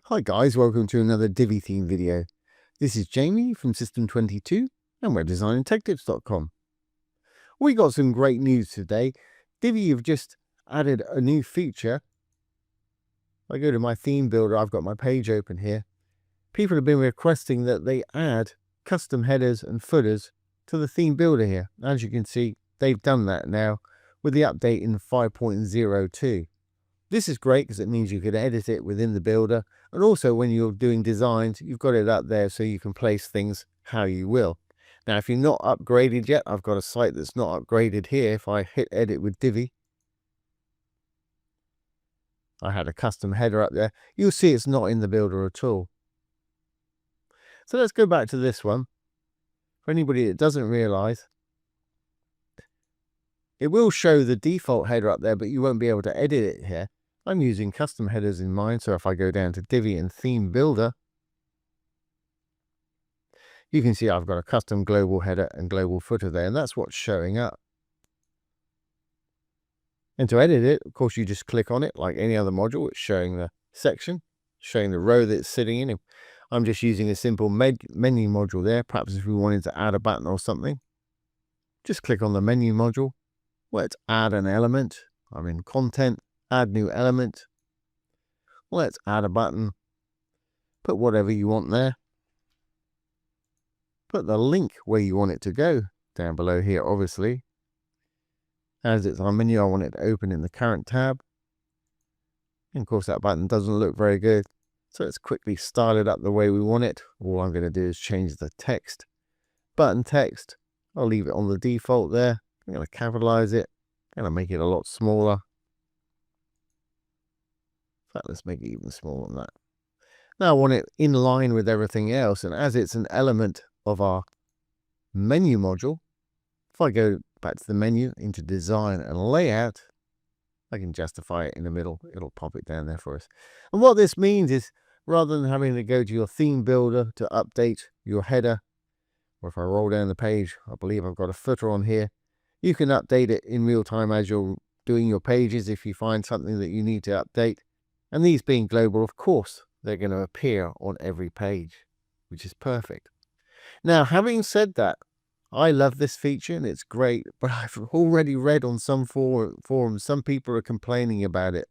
Hi guys, welcome to another Divi theme video. This is Jamie from System22 and webdesignandtechtips.com. We got some great news today. Divi have just added a new feature. If I go to my theme builder, I've got my page open here. People have been requesting that they add custom headers and footers to the theme builder here. As you can see, they've done that now with the update in 5.02. This is great because it means you can edit it within the builder, and also when you're doing designs, you've got it up there so you can place things how you will. Now, if you're not upgraded yet, I've got a site that's not upgraded here. If I hit edit with Divi, I had a custom header up there. You'll see it's not in the builder at all. So let's go back to this one. For anybody that doesn't realize, it will show the default header up there, but you won't be able to edit it here. I'm using custom headers in mind, so if I go down to Divi and Theme Builder, you can see I've got a custom global header and global footer there, and that's what's showing up. And to edit it, of course, you just click on it like any other module. It's showing the section, showing the row that it's sitting in. I'm just using a simple menu module there. Perhaps if we wanted to add a button or something, just click on the menu module. Let's add an element. I'm in content. Add new element. Let's add a button. Put whatever you want there. Put the link where you want it to go down below here, obviously. As it's our menu, I want it to open in the current tab. And of course, that button doesn't look very good. So let's quickly style it up the way we want it. All I'm going to do is change the text. Button text. I'll leave it on the default there. I'm going to capitalize it. I'm going to make it a lot smaller. In fact, let's make it even smaller than that. Now I want it in line with everything else, and as it's an element of our menu module, if I go back to the menu into design and layout, I can justify it in the middle. It'll pop it down there for us. And what this means is, rather than having to go to your theme builder to update your header, or if I roll down the page, I believe I've got a footer on here, you can update it in real time as you're doing your pages if you find something that you need to update. And these being global, of course, they're going to appear on every page, which is perfect. Now, having said that, I love this feature and it's great, but I've already read on some forums, some people are complaining about it.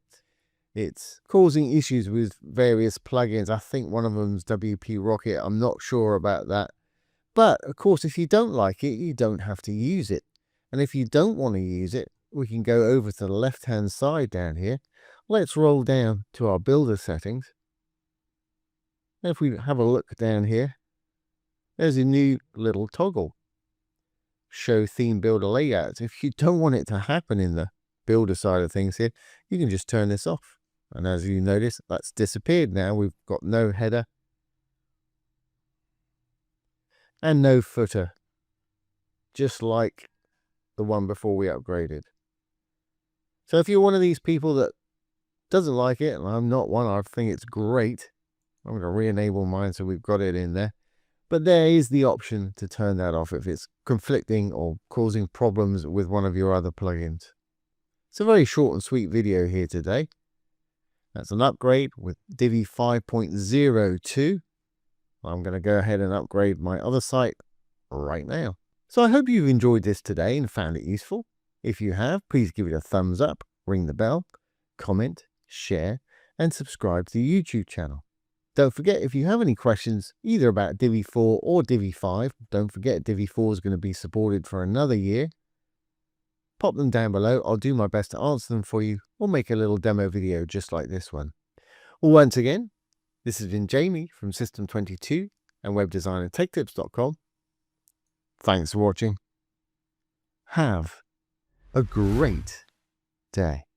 It's causing issues with various plugins. I think one of them's WP Rocket. I'm not sure about that. But, of course, if you don't like it, you don't have to use it. And if you don't want to use it, we can go over to the left-hand side down here. Let's roll down to our builder settings. And if we have a look down here, there's a new little toggle. Show theme builder layouts. If you don't want it to happen in the builder side of things here, you can just turn this off. And as you notice, that's disappeared now. We've got no header and no footer, just like the one before we upgraded. So if you're one of these people that doesn't like it, and I'm not one, I think it's great, I'm going to re-enable mine so we've got it in there. But there is the option to turn that off if it's conflicting or causing problems with one of your other plugins. It's a very short and sweet video here today. That's an upgrade with Divi 5.02. I'm going to go ahead and upgrade my other site right now. So I hope you've enjoyed this today and found it useful. If you have, please give it a thumbs up, ring the bell, comment, share, and subscribe to the YouTube channel. Don't forget, if you have any questions either about Divi 4 or Divi 5, don't forget Divi 4 is going to be supported for another year. Pop them down below. I'll do my best to answer them for you or make a little demo video just like this one. Once again, this has been Jamie from System22 and webdesignandtechtips.com. Thanks for watching. Have a great day.